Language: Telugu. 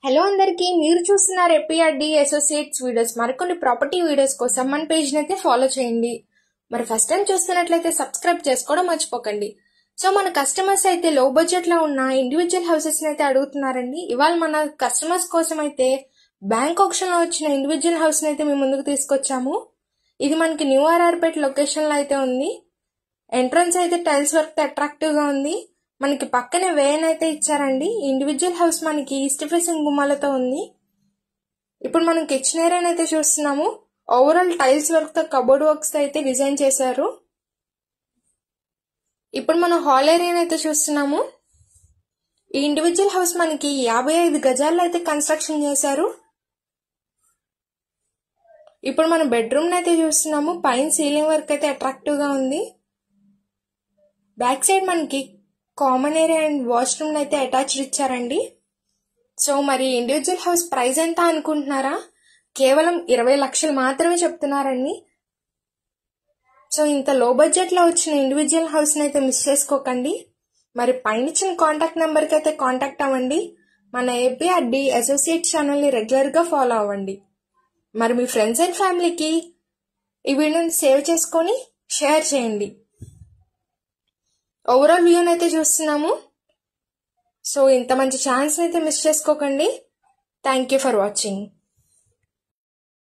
హలో అందరికీ, మీరు చూస్తున్నారు ఏపీఆర్డి అసోసియేట్స్ వీడియోస్. మరికొన్ని ప్రాపర్టీ వీడియోస్ కోసం మన పేజ్ని అయితే ఫాలో చేయండి. మరి ఫస్ట్ టైం చూస్తున్నట్లయితే సబ్స్క్రైబ్ చేసుకోవడం మర్చిపోకండి. సో మన కస్టమర్స్ అయితే లో బడ్జెట్లో ఉన్న ఇండివిజువల్ హౌసెస్ని అయితే అడుగుతున్నారండి. ఇవాళ మన కస్టమర్స్ కోసం అయితే బ్యాంక్ ఆప్షన్లో వచ్చిన ఇండివిజువల్ హౌస్ని అయితే మేము ముందుకు తీసుకొచ్చాము. ఇది మనకి న్యూ ఆర్ఆర్పేట్ లొకేషన్లో అయితే ఉంది. ఎంట్రన్స్ అయితే టైల్స్ వర్క్ అట్రాక్టివ్గా ఉంది. మనకి పక్కనే వేన్ అయితే ఇచ్చారండి. ఇండివిజువల్ హౌస్ మనకి ఈస్ట్ ఫేసింగ్ గుమ్మాలతో ఉంది. ఇప్పుడు మనం కిచెన్ ఏరియా అయితే చూస్తున్నాము. ఓవరాల్ టైల్స్ వర్క్ తో కబోర్డ్ వర్క్స్ అయితే డిజైన్ చేశారు. ఇప్పుడు మనం హాల్ ఏరియా అయితే చూస్తున్నాము. ఈ ఇండివిజువల్ హౌస్ మనకి 55 గజాల్లో అయితే కన్స్ట్రక్షన్ చేశారు. ఇప్పుడు మనం బెడ్రూమ్ అయితే చూస్తున్నాము. పైన సీలింగ్ వర్క్ అయితే అట్రాక్టివ్ గా ఉంది. బ్యాక్ సైడ్ మనకి కామన్ ఏరియా అండ్ వాష్రూమ్ అయితే అటాచ్డ్ ఇచ్చారండి. సో మరి ఇండివిజువల్ హౌస్ ప్రైస్ ఎంత అనుకుంటున్నారా? కేవలం 20 లక్షలు మాత్రమే చెప్తున్నారండి. సో ఇంత లో బడ్జెట్ లో వచ్చిన ఇండివిజువల్ హౌస్ అయితే మిస్ చేసుకోకండి. మరి పైన ఇచ్చిన కాంటాక్ట్ నెంబర్ కి అయితే కాంటాక్ట్ అవ్వండి. మన ఏపీఆర్డి అసోసియేట్ ఛానల్ ని రెగ్యులర్ గా ఫాలో అవ్వండి. మరి మీ ఫ్రెండ్స్ అండ్ ఫ్యామిలీకి ఈ వీడియోని సేవ్ చేసుకొని షేర్ చేయండి. ఓవరాల్ వ్యూ అయితే చూస్తున్నాము. సో ఇంత మంచి ఛాన్స్ అయితే మిస్ చేసుకోకండి. Thank you for watching.